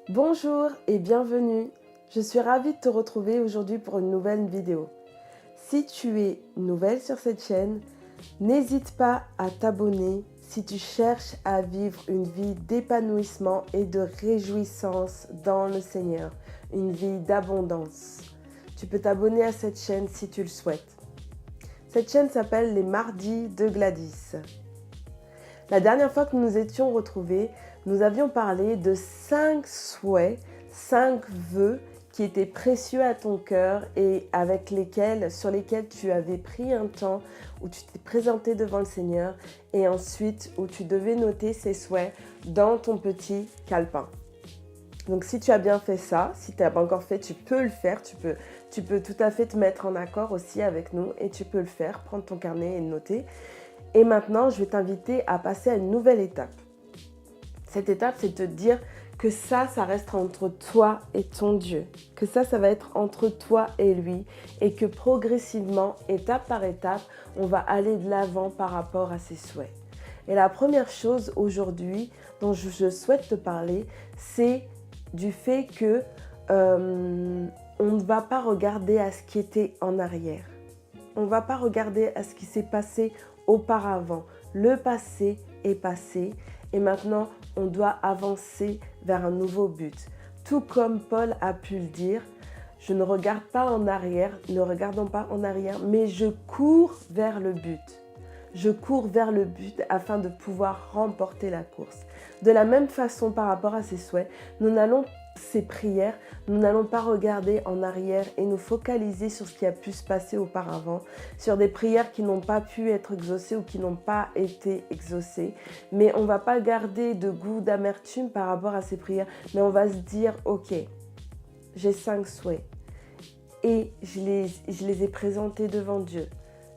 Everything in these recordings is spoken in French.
Bonjour et bienvenue. Je suis ravie de te retrouver aujourd'hui pour une nouvelle vidéo. Si tu es nouvelle sur cette chaîne, n'hésite pas à t'abonner si tu cherches à vivre une vie d'épanouissement et de réjouissance dans le Seigneur, une vie d'abondance. Tu peux t'abonner à cette chaîne si tu le souhaites. Cette chaîne s'appelle Les Mardis de Gladys. La dernière fois que nous nous étions retrouvés, nous avions parlé de 5 souhaits, 5 vœux qui étaient précieux à ton cœur et sur lesquels tu avais pris un temps où tu t'es présenté devant le Seigneur et ensuite où tu devais noter ces souhaits dans ton petit calepin. Donc si tu as bien fait ça, si tu n'as pas encore fait, tu peux le faire, tu peux tout à fait te mettre en accord aussi avec nous et tu peux le faire, prendre ton carnet et le noter. Et maintenant, je vais t'inviter à passer à une nouvelle étape. Cette étape, c'est de te dire que ça reste entre toi et ton Dieu. Que ça va être entre toi et lui. Et que progressivement, étape par étape, on va aller de l'avant par rapport à ses souhaits. Et la première chose aujourd'hui dont je souhaite te parler, c'est du fait que on ne va pas regarder à ce qui était en arrière. On ne va pas regarder à ce qui s'est passé auparavant. Le passé est passé et maintenant on doit avancer vers un nouveau but. Tout comme Paul a pu le dire, je ne regarde pas en arrière, ne regardons pas en arrière, mais je cours vers le but. Je cours vers le but afin de pouvoir remporter la course. De la même façon par rapport à ses souhaits, ces prières, nous n'allons pas regarder en arrière et nous focaliser sur ce qui a pu se passer auparavant, sur des prières qui n'ont pas pu être exaucées ou qui n'ont pas été exaucées. Mais on ne va pas garder de goût d'amertume par rapport à ces prières, mais on va se dire, ok, j'ai 5 souhaits et je les ai présentés devant Dieu.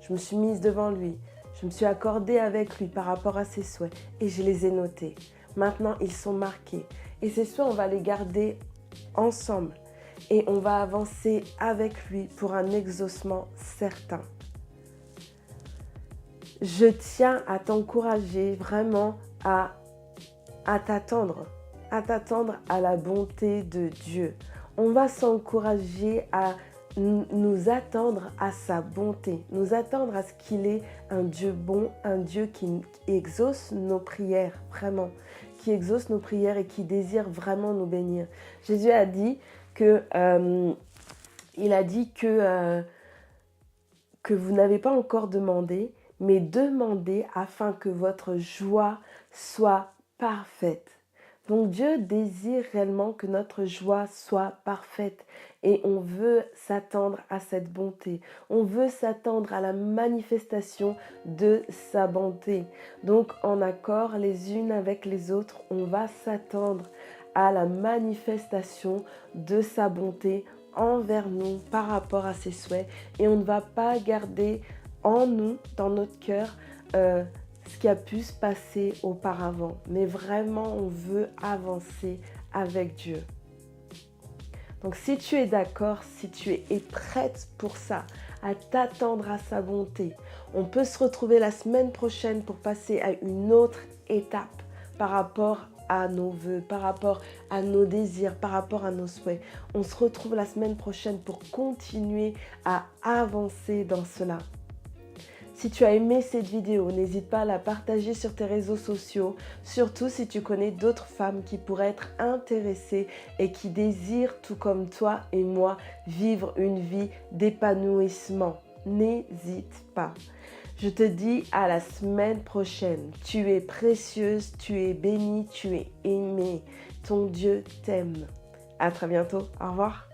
Je me suis mise devant lui, je me suis accordée avec lui par rapport à ses souhaits et je les ai notés. Maintenant, ils sont marqués. Et ces souhaits, on va les garder ensemble. Et on va avancer avec lui pour un exaucement certain. Je tiens à t'encourager vraiment à t'attendre à la bonté de Dieu. On va s'encourager à nous attendre à sa bonté, nous attendre à ce qu'il est un Dieu bon, un Dieu qui exauce nos prières, vraiment, qui exauce nos prières et qui désire vraiment nous bénir. Jésus a dit que vous n'avez pas encore demandé, mais demandez afin que votre joie soit parfaite. Donc Dieu désire réellement que notre joie soit parfaite et on veut s'attendre à cette bonté. On veut s'attendre à la manifestation de sa bonté. Donc en accord les unes avec les autres, on va s'attendre à la manifestation de sa bonté envers nous par rapport à ses souhaits et on ne va pas garder en nous, dans notre cœur, ce qui a pu se passer auparavant. Mais vraiment, on veut avancer avec Dieu. Donc si tu es d'accord, si tu es prête pour ça, à t'attendre à sa bonté, on peut se retrouver la semaine prochaine pour passer à une autre étape par rapport à nos vœux, par rapport à nos désirs, par rapport à nos souhaits. On se retrouve la semaine prochaine pour continuer à avancer dans cela. Si tu as aimé cette vidéo, n'hésite pas à la partager sur tes réseaux sociaux, surtout si tu connais d'autres femmes qui pourraient être intéressées et qui désirent, tout comme toi et moi, vivre une vie d'épanouissement. N'hésite pas. Je te dis à la semaine prochaine. Tu es précieuse, tu es bénie, tu es aimée. Ton Dieu t'aime. À très bientôt. Au revoir.